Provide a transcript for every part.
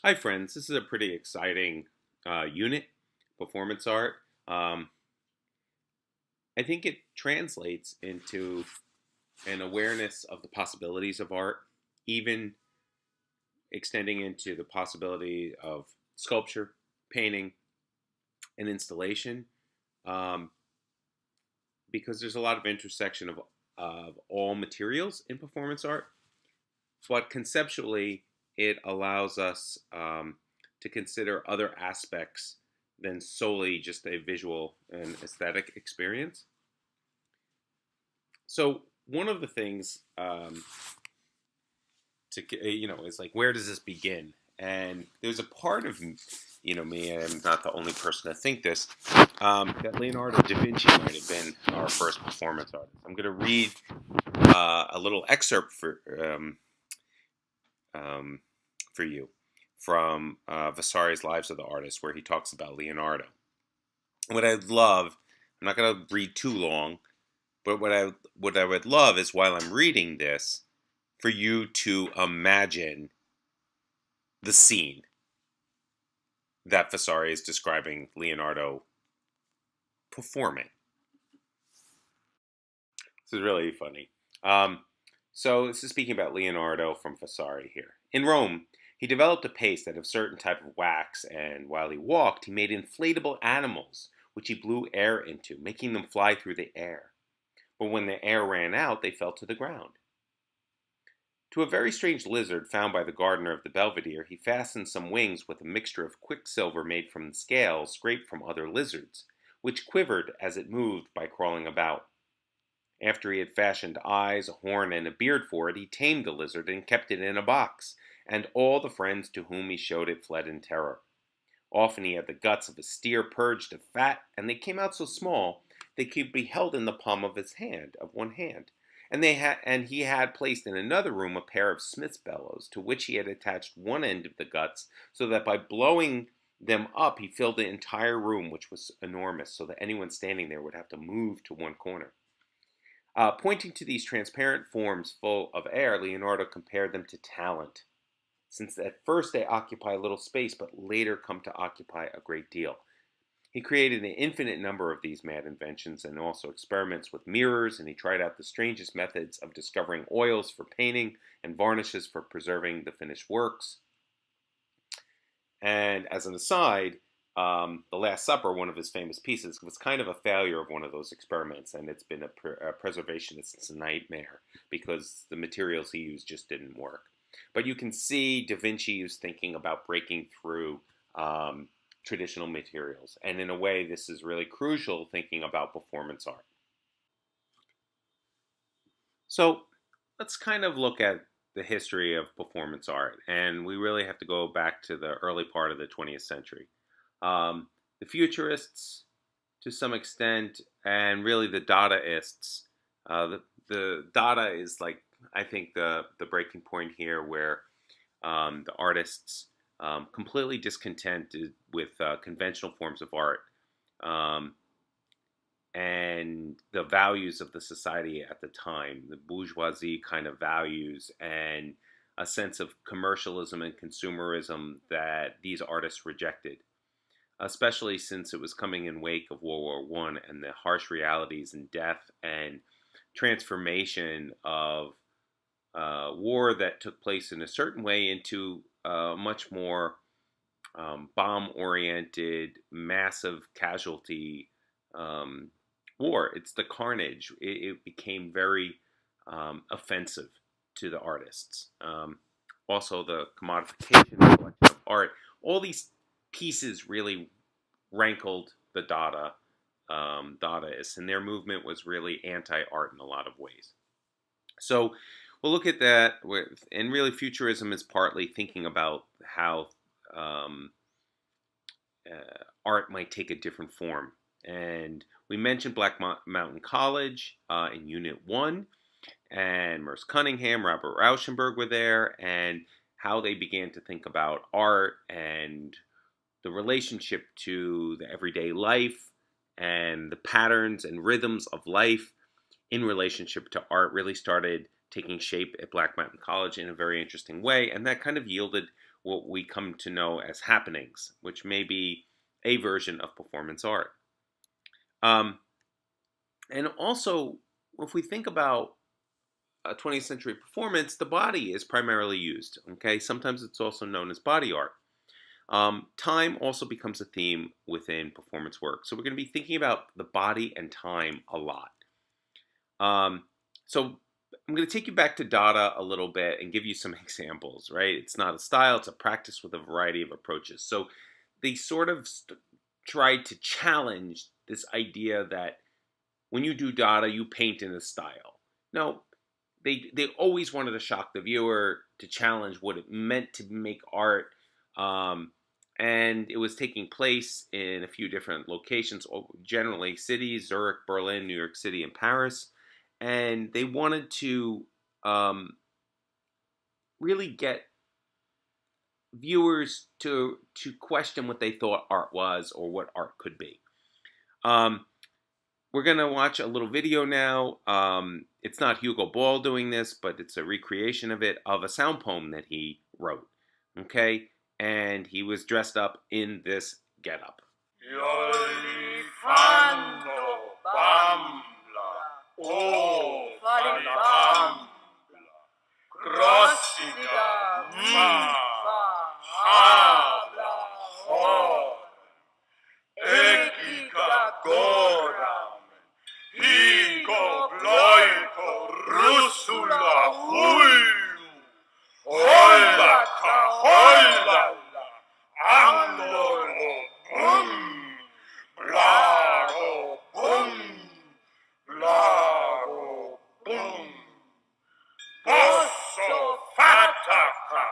Hi, friends. This is a pretty exciting unit, performance art. Um, I think it translates into an awareness of the possibilities of art, even extending into the possibility of sculpture, painting, and installation, um, because there's a lot of intersection of all materials in performance art. But conceptually, it allows us to consider other aspects than solely just a visual and aesthetic experience. So one of the things is like, where does this begin? And there's a part of me, and I'm not the only person to think this, that Leonardo da Vinci might have been our first performance artist. I'm going to read a little excerpt um, for you from Vasari's Lives of the Artists, where he talks about Leonardo. What I'd love, I'm not going to read too long, but what I would love is, while I'm reading this, for you to imagine the scene that Vasari is describing Leonardo performing. This is really funny. So this is speaking about Leonardo from Vasari here. In Rome, he developed a paste out of a certain type of wax, and while he walked, he made inflatable animals, which he blew air into, making them fly through the air. But when the air ran out, they fell to the ground. To a very strange lizard found by the gardener of the Belvedere, he fastened some wings with a mixture of quicksilver made from the scales scraped from other lizards, which quivered as it moved by crawling about. After he had fashioned eyes, a horn, and a beard for it, he tamed the lizard and kept it in a box, and all the friends to whom he showed it fled in terror. Often he had the guts of a steer purged of fat, and they came out so small they could be held in the palm of one hand. And he had placed in another room a pair of smith's bellows, to which he had attached one end of the guts, so that by blowing them up he filled the entire room, which was enormous, so that anyone standing there would have to move to one corner. Pointing to these transparent forms full of air, Leonardo compared them to talent, since at first they occupy little space, but later come to occupy a great deal. He created an infinite number of these mad inventions and also experiments with mirrors, and he tried out the strangest methods of discovering oils for painting and varnishes for preserving the finished works. And as an aside, The Last Supper, one of his famous pieces, was kind of a failure of one of those experiments, and it's been a preservationist's nightmare because the materials he used just didn't work. But you can see Da Vinci was thinking about breaking through traditional materials, and in a way, this is really crucial thinking about performance art. So let's kind of look at the history of performance art, and we really have to go back to the early part of the 20th century. The Futurists, to some extent, and really the Dadaists. The Dada is, like, I think the breaking point here, where the artists completely discontented with conventional forms of art. Um, and the values of the society at the time, the bourgeoisie kind of values, and a sense of commercialism and consumerism that these artists rejected, especially since it was coming in wake of World War I and the harsh realities and death and transformation of war that took place in a certain way into much more bomb-oriented, massive casualty um, war. It's the carnage. It became very offensive to the artists. Also, the commodification of art. All these pieces really rankled the Dadaists, and their movement was really anti-art in a lot of ways. So we'll look at that, and really futurism is partly thinking about how um, art might take a different form. And we mentioned Black Mountain College in Unit 1, and Merce Cunningham, Robert Rauschenberg were there, and how they began to think about art and the relationship to the everyday life and the patterns and rhythms of life in relationship to art really started taking shape at Black Mountain College in a very interesting way. And that kind of yielded what we come to know as happenings, which may be a version of performance art. Um, and also, if we think about a 20th century performance, the body is primarily used. Okay, sometimes it's also known as body art. Time also becomes a theme within performance work. So we're going to be thinking about the body and time a lot. So I'm going to take you back to Dada a little bit and give you some examples, right? It's not a style, it's a practice with a variety of approaches. So they sort of tried to challenge this idea that when you do Dada, you paint in a style. No, they always wanted to shock the viewer, to challenge what it meant to make art. And it was taking place in a few different locations, generally cities: Zurich, Berlin, New York City, and Paris. And they wanted to really get viewers to question what they thought art was or what art could be. We're going to watch a little video now. It's not Hugo Ball doing this, but it's a recreation of it, of a sound poem that he wrote. Okay? And he was dressed up in this getup. Olifando bambla, oh falibambla, crossida, habla, hor, ekiga goram, higo bloiko, rusula, huilu, hoilaka, hoilala, angolo, Blago, boom, blago, boom. Posso fataka,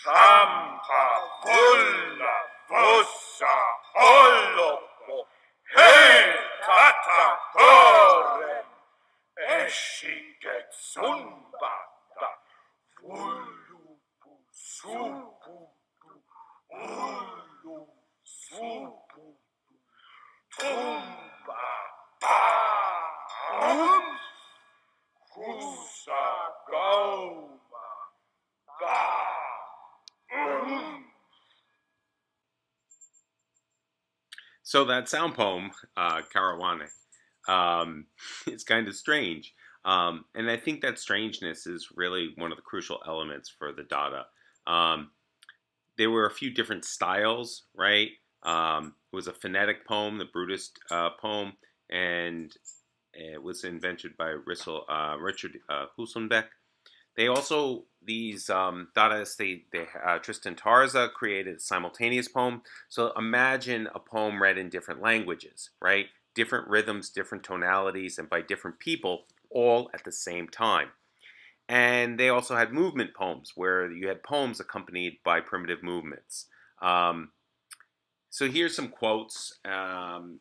Sampa, bulla, vossa, olopo, hey, tata, gore, eshiget, zumbata, vulupu, supu, ulu, supu, tumba, ta, kusa, gauma, ba, So that sound poem, Karawane, is kind of strange. And I think that strangeness is really one of the crucial elements for the Dada. There were a few different styles, right? It was a phonetic poem, the Brutus poem, and it was invented by Richard Huselbeck. They also, these Dadaists, Tristan Tarza created a simultaneous poem. So imagine a poem read in different languages, right? Different rhythms, different tonalities, and by different people, all at the same time. And they also had movement poems, where you had poems accompanied by primitive movements. So here's some quotes, and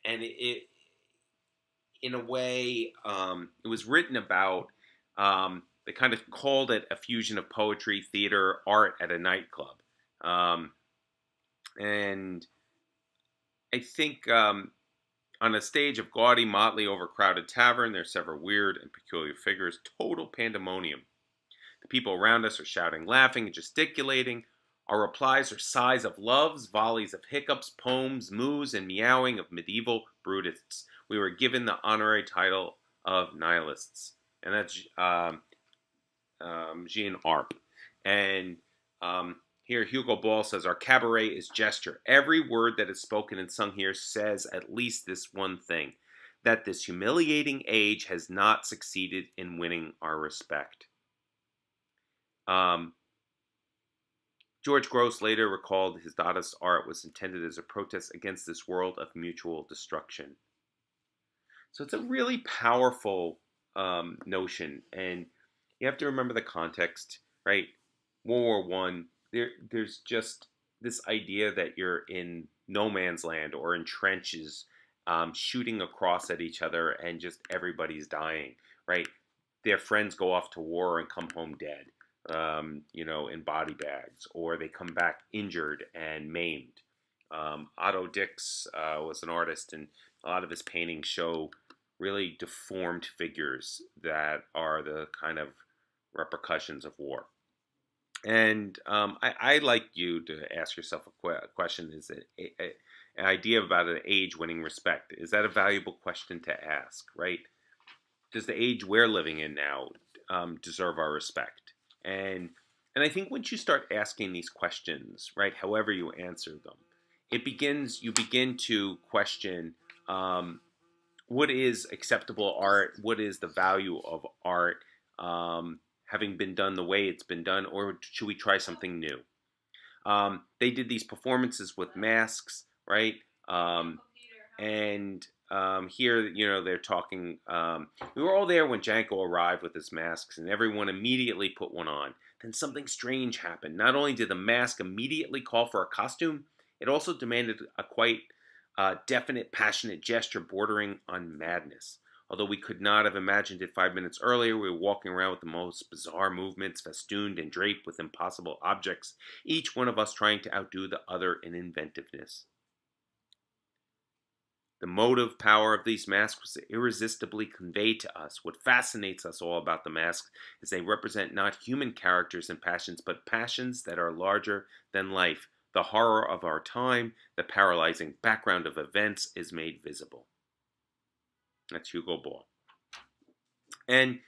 it in a way, it was written about. They kind of called it a fusion of poetry, theater, art at a nightclub. And I think on a stage of gaudy, motley, overcrowded tavern, there are several weird and peculiar figures. Total pandemonium. The people around us are shouting, laughing, and gesticulating. Our replies are sighs of loves, volleys of hiccups, poems, moos, and meowing of medieval brutists. We were given the honorary title of nihilists. And that's Jean Arp. And here Hugo Ball says, our cabaret is gesture. Every word that is spoken and sung here says at least this one thing, that this humiliating age has not succeeded in winning our respect. George Grosz later recalled his Dadaist art was intended as a protest against this world of mutual destruction. So it's a really powerful notion, and you have to remember the context, right? World War One. There's just this idea that you're in no man's land or in trenches, shooting across at each other, and just everybody's dying, right? Their friends go off to war and come home dead, in body bags, or they come back injured and maimed. Otto Dix was an artist, and a lot of his paintings show really deformed figures that are the kind of repercussions of war. And I like you to ask yourself a question: is it an idea about an age winning respect? Is that a valuable question to ask? Right? Does the age we're living in now deserve our respect? And and I think once you start asking these questions, right, however you answer them, you begin to question um, what is acceptable art, what is the value of art, having been done the way it's been done, or should we try something new? They did these performances with masks, right? Um, and here, they're talking. We were all there when Janko arrived with his masks, and everyone immediately put one on. Then something strange happened. Not only did the mask immediately call for a costume, it also demanded a quite definite, passionate gesture bordering on madness. Although we could not have imagined it 5 minutes earlier, we were walking around with the most bizarre movements, festooned and draped with impossible objects, each one of us trying to outdo the other in inventiveness. The motive power of these masks was irresistibly conveyed to us. What fascinates us all about the masks is they represent not human characters and passions, but passions that are larger than life. The horror of our time, the paralyzing background of events is made visible. That's Hugo Ball. And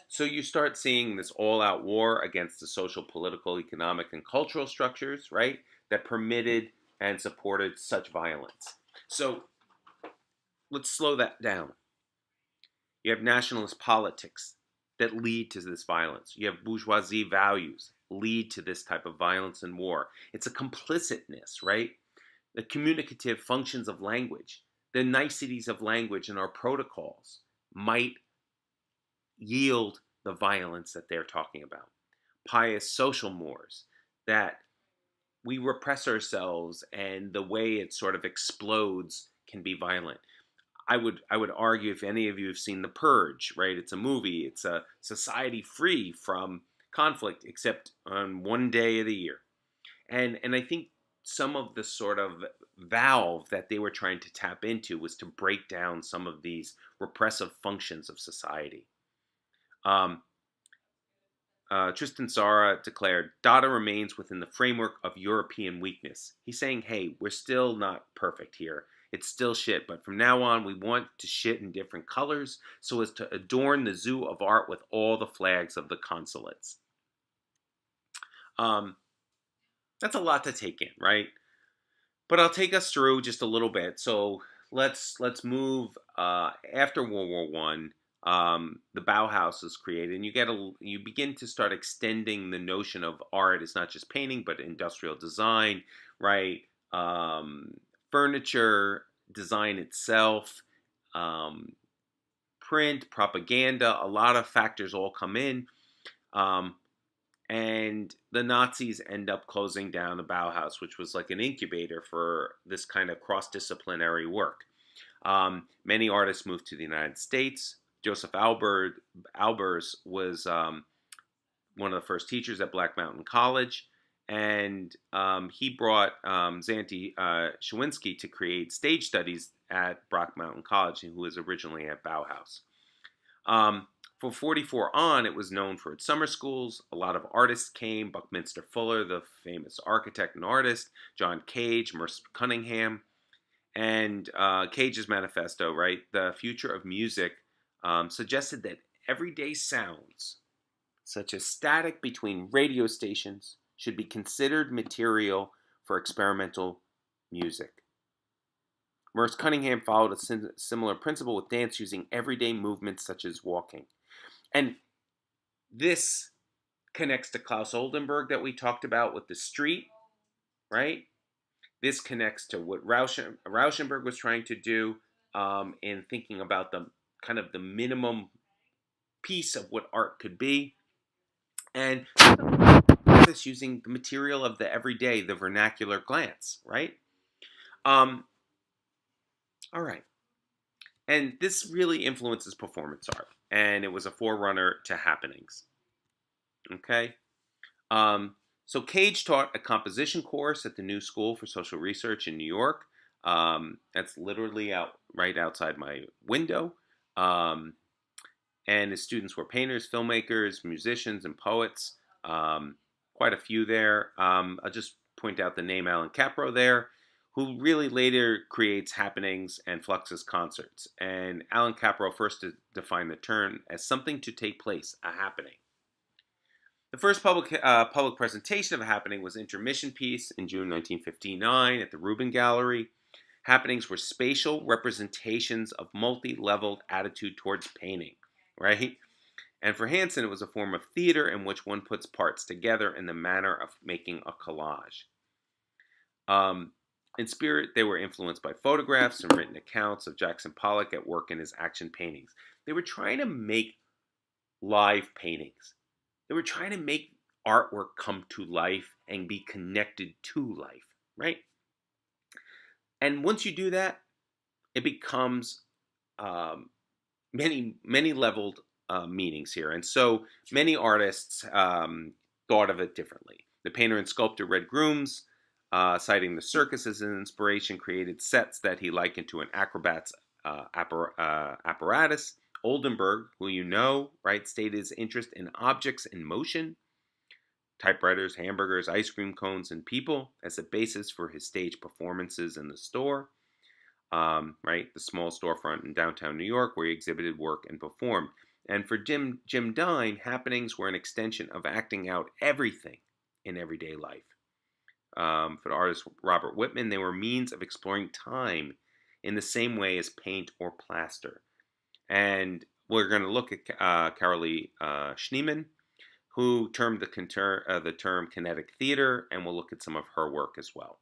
so you start seeing this all-out war against the social, political, economic, and cultural structures, right, that permitted and supported such violence. So let's slow that down. You have nationalist politics that lead to this violence. You have bourgeoisie values lead to this type of violence and war. It's a complicitness, right? The communicative functions of language, the niceties of language and our protocols might yield the violence that they're talking about. Pious social mores that we repress ourselves and the way it sort of explodes can be violent. I would argue if any of you have seen The Purge, right? It's a movie. It's a society free from conflict except on one day of the year. And I think some of the sort of valve that they were trying to tap into was to break down some of these repressive functions of society. Um, Tristan Tzara declared, Dada remains within the framework of European weakness. He's saying, hey, we're still not perfect here. It's still shit, but from now on, we want to shit in different colors so as to adorn the zoo of art with all the flags of the consulates. Um, that's a lot to take in, right? But I'll take us through just a little bit. So let's move after World War One. The Bauhaus is created, and you begin to start extending the notion of art as not just painting, but industrial design, right? Furniture design itself, um, print, propaganda. A lot of factors all come in. Um, and the Nazis end up closing down the Bauhaus, which was like an incubator for this kind of cross-disciplinary work. Many artists moved to the United States. Joseph Albers was one of the first teachers at Black Mountain College, and he brought Zanti Shawinski to create stage studies at Black Mountain College, who was originally at Bauhaus. For 44 on, it was known for its summer schools. A lot of artists came. Buckminster Fuller, the famous architect and artist, John Cage, Merce Cunningham, and Cage's manifesto, right? The future of music suggested that everyday sounds, such as static between radio stations, should be considered material for experimental music. Merce Cunningham followed a similar principle with dance using everyday movements such as walking. And this connects to Klaus Oldenburg that we talked about with the street, right? This connects to what Rauschenberg was trying to do in thinking about the kind of the minimum piece of what art could be. And this using the material of the everyday, the vernacular glance, right? All right. And this really influences performance art. And it was a forerunner to happenings. Okay? So Cage taught a composition course at the New School for Social Research in New York. That's literally right outside my window. Um, and his students were painters, filmmakers, musicians, and poets. Quite a few there. I'll just point out the name Alan Capro there, who really later creates happenings and Fluxus concerts. And Alan Capro first defined the term as something to take place, a happening. The first public presentation of a happening was Intermission Piece in June 1959 at the Rubin Gallery. Happenings were spatial representations of multi-leveled attitude towards painting, right? And for Hansen, it was a form of theater in which one puts parts together in the manner of making a collage. In spirit, they were influenced by photographs and written accounts of Jackson Pollock at work in his action paintings. They were trying to make live paintings. They were trying to make artwork come to life and be connected to life, right? And once you do that, it becomes many leveled meanings here. And so many artists thought of it differently. The painter and sculptor Red Grooms, citing the circus as an inspiration, created sets that he likened to an acrobat's apparatus. Oldenburg, who you know, right, stated his interest in objects in motion, typewriters, hamburgers, ice cream cones, and people as a basis for his stage performances in the store. Right, the small storefront in downtown New York where he exhibited work and performed. And for Jim Dine, happenings were an extension of acting out everything in everyday life. For the artist Robert Whitman, they were means of exploring time in the same way as paint or plaster. And we're going to look at Carolee Schneemann, who termed the term kinetic theater, and we'll look at some of her work as well.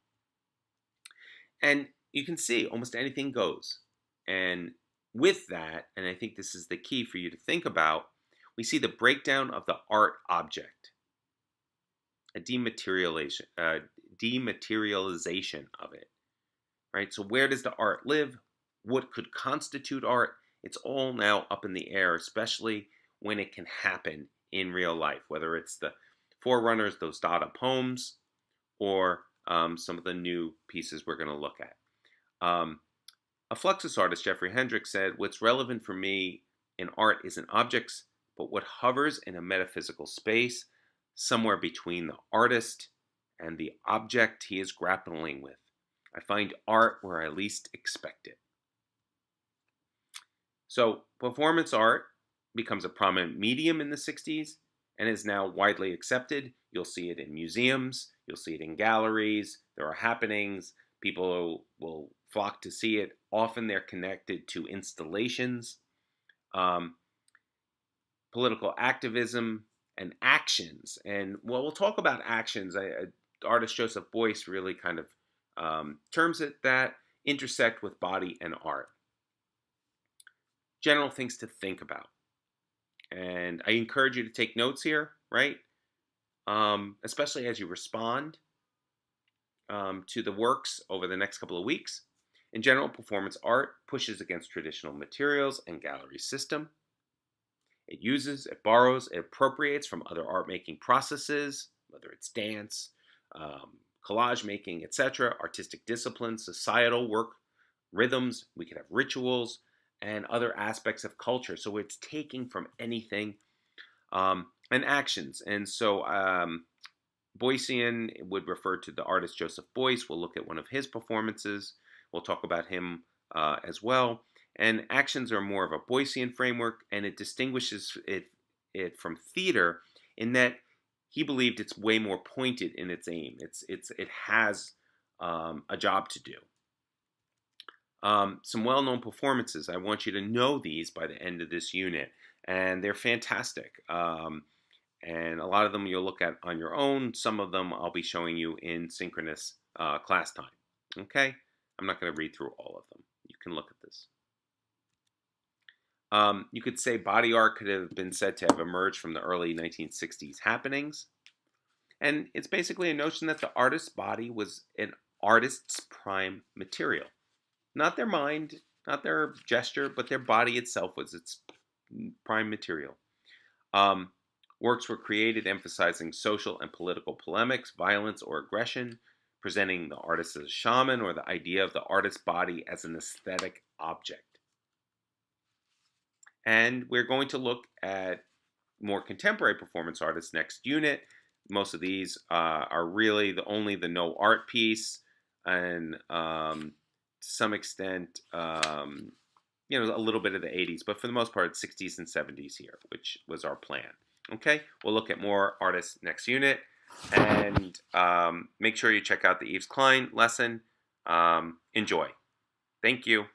And you can see almost anything goes. And with that, and I think this is the key for you to think about, we see the breakdown of the art object, a dematerialization of it, right? So where does the art live? What could constitute art? It's all now up in the air, especially when it can happen in real life, whether it's the forerunners, those Dada poems, or some of the new pieces we're going to look at. A Fluxus artist, Jeffrey Hendricks, said, "What's relevant for me in art isn't objects, but what hovers in a metaphysical space, somewhere between the artist and the object he is grappling with. I find art where I least expect it." So, performance art becomes a prominent medium in the 60s and is now widely accepted. You'll see it in museums, you'll see it in galleries, there are happenings, people will flock to see it. Often they're connected to installations, political activism, and actions. And well, we'll talk about actions. Artist Joseph Beuys really kind of terms it that intersect with body and art. General things to think about. And I encourage you to take notes here, right? Especially as you respond to the works over the next couple of weeks. In general, performance art pushes against traditional materials and gallery system. It uses, it borrows, it appropriates from other art making processes, whether it's dance, collage making, etc., artistic disciplines, societal work, rhythms. We could have rituals and other aspects of culture. So it's taking from anything, and actions. And so Beuysian would refer to the artist Joseph Beuys. We'll look at one of his performances. We'll talk about him as well. And actions are more of a Beuysian framework, and it distinguishes it from theater in that he believed it's way more pointed in its aim. It has a job to do. Some well-known performances. I want you to know these by the end of this unit, and they're fantastic. And a lot of them you'll look at on your own. Some of them I'll be showing you in synchronous class time. Okay? I'm not going to read through all of them. You can look at this. You could say body art could have been said to have emerged from the early 1960s happenings. And it's basically a notion that the artist's body was an artist's prime material. Not their mind, not their gesture, but their body itself was its prime material. Works were created emphasizing social and political polemics, violence, or aggression, presenting the artist as a shaman or the idea of the artist's body as an aesthetic object. And we're going to look at more contemporary performance artists next unit. Most of these are really only the no art piece, and to some extent, a little bit of the 80s, but for the most part, it's 60s and 70s here, which was our plan. Okay, we'll look at more artists next unit, and make sure you check out the Yves Klein lesson. Enjoy. Thank you.